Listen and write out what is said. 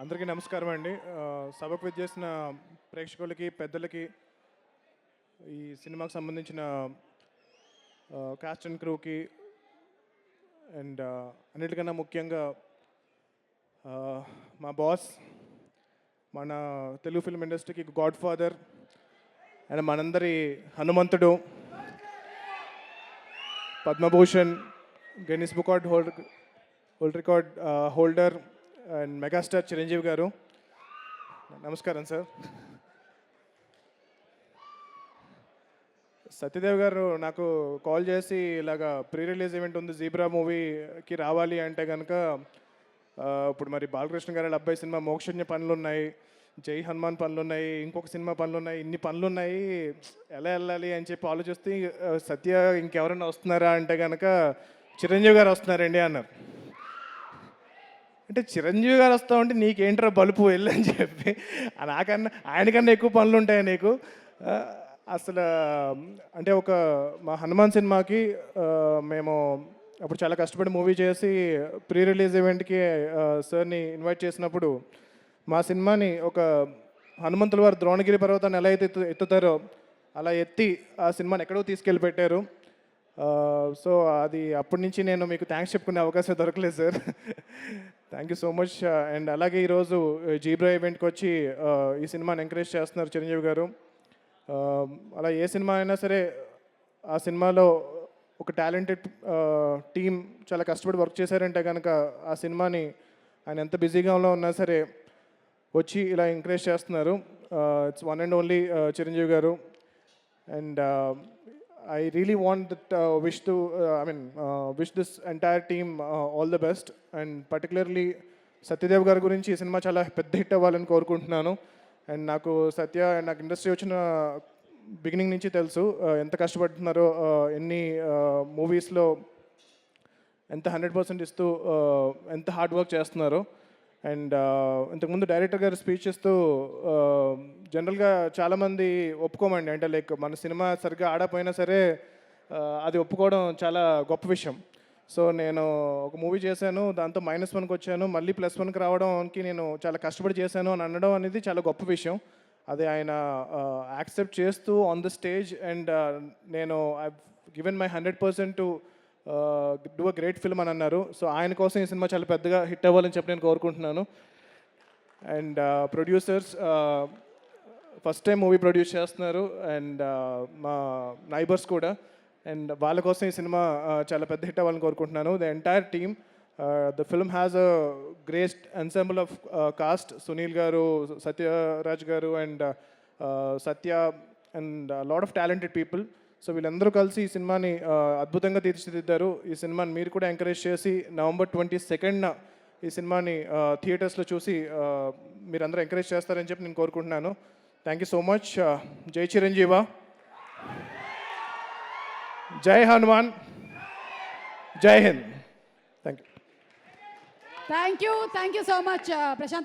అందరికీ నమస్కారం అండి. సభకు విచ్చేసిన ప్రేక్షకులకి, పెద్దలకి, ఈ సినిమాకి సంబంధించిన కాస్ట్ అండ్ క్రూకి అండ్ అన్నిటికన్నా ముఖ్యంగా మా బాస్, మన తెలుగు ఫిల్మ్ ఇండస్ట్రీకి గాడ్ ఫాదర్ అండ్ మనందరి హనుమంతుడు, Padma Bhushan, Guinness book world record holder and megastar Chiranjeevi గారు. నమస్కారం సార్. సత్యదేవ్ గారు నాకు కాల్ చేసి ఇలాగా ప్రీ రిలీజ్ ఈవెంట్ ఉంది, జీబ్రా మూవీకి రావాలి అంటే కనుక ఇప్పుడు మరి బాలకృష్ణ గారి అబ్బాయి సినిమా మోక్షజ్ఞ పనులు ఉన్నాయి, జై హనుమాన్ పనులు ఉన్నాయి, ఇంకొక సినిమా పనులు ఉన్నాయి, ఇన్ని పనులు ఉన్నాయి, ఎలా వెళ్ళాలి అని చెప్పి ఆలోచిస్తే సత్య ఇంకెవరైనా వస్తున్నారా అంటే కనుక చిరంజీవి గారు వస్తున్నారండి అన్నారు. అంటే చిరంజీవి గారు వస్తా ఉంటే నీకేంట్రా బలుపు వెళ్ళని చెప్పి, నాకన్నా ఆయనకన్నా ఎక్కువ పనులు ఉంటాయి నీకు అసలు. అంటే మా హనుమాన్ సినిమాకి మేము అప్పుడు చాలా కష్టపడి మూవీ చేసి ప్రీ రిలీజ్ ఈవెంట్కి సార్ని ఇన్వైట్ చేసినప్పుడు మా సినిమాని ఒక హనుమంతుల వారు ద్రోణగిరి పర్వతాన్ని ఎలా అయితే ఎత్తుతారో అలా ఎత్తి ఆ సినిమాని ఎక్కడో తీసుకెళ్ళి పెట్టారు. సో అది అప్పటి నుంచి నేను మీకు థ్యాంక్స్ చెప్పుకునే అవకాశం దొరకలేదు sir. Thank you so much. And అలాగే ఈరోజు జీబ్రా ఈవెంట్కి వచ్చి ఈ సినిమాని ఎంకరేజ్ చేస్తున్నారు చిరంజీవి గారు. అలా ఏ సినిమా అయినా సరే ఆ సినిమాలో ఒక టాలెంటెడ్ టీం చాలా కష్టపడి వర్క్ చేశారంటే కనుక ఆ సినిమాని ఆయన ఎంత బిజీగా ఉన్నా సరే వచ్చి ఇలా ఎంకరేజ్ చేస్తున్నారు. It's one and only Chiranjeevi garu. And I really want that wish this entire team all the best, and particularly Satyadev గారి గురించి ఈ సినిమా చాలా పెద్ద హిట్ అవ్వాలని కోరుకుంటున్నాను. అండ్ నాకు ఇండస్ట్రీ వచ్చిన బిగినింగ్ నుంచి తెలుసు ఎంత కష్టపడుతున్నారో, ఎన్ని మూవీస్లో ఎంత 100% ఇస్తూ ఎంత హార్డ్ వర్క్ చేస్తున్నారో. అండ్ ఇంతకుముందు డైరెక్టర్ గారు స్పీచ్ ఇస్తూ జనరల్గా చాలామంది ఒప్పుకోమండి, అంటే లైక్ మన సినిమా సరిగ్గా ఆడపోయినా సరే అది ఒప్పుకోవడం చాలా గొప్ప విషయం. సో నేను ఒక మూవీ చేశాను, దాంతో -1కి వచ్చాను, మళ్ళీ +1కి రావడానికి నేను చాలా కష్టపడి చేశాను అని అనడం అనేది చాలా గొప్ప విషయం. అది ఆయన యాక్సెప్ట్ చేస్తూ ఆన్ ద స్టేజ్ అండ్ నేను I given my 100% to do a great film అని అన్నారు. సో ఆయన కోసం ఈ సినిమా చాలా పెద్దగా హిట్ అవ్వాలని చెప్పి నేను కోరుకుంటున్నాను. And producers first time movie produce చేస్తున్నారు, అండ్ మా నైబర్స్ కూడా, అండ్ వాళ్ళ కోసం ఈ సినిమా చాలా పెద్ద హిట్ అవ్వాలని కోరుకుంటున్నాను. The entire team, the film has a great ensemble of cost. Sunil గారు, సత్యరాజ్ గారు and Satya and lot of talented people. So వీళ్ళందరూ కలిసి ఈ సినిమాని అద్భుతంగా తీర్చిదిద్దారు. ఈ సినిమాని మీరు కూడా ఎంకరేజ్ చేసి November 22nd ఈ సినిమాని థియేటర్స్లో చూసి మీరందరూ ఎంకరేజ్ చేస్తారని చెప్పి నేను కోరుకుంటున్నాను. Thank you so much. జై చిరంజీవ, జై హనుమాన్, జై Hind. Thank you. Thank you so much Prashanth.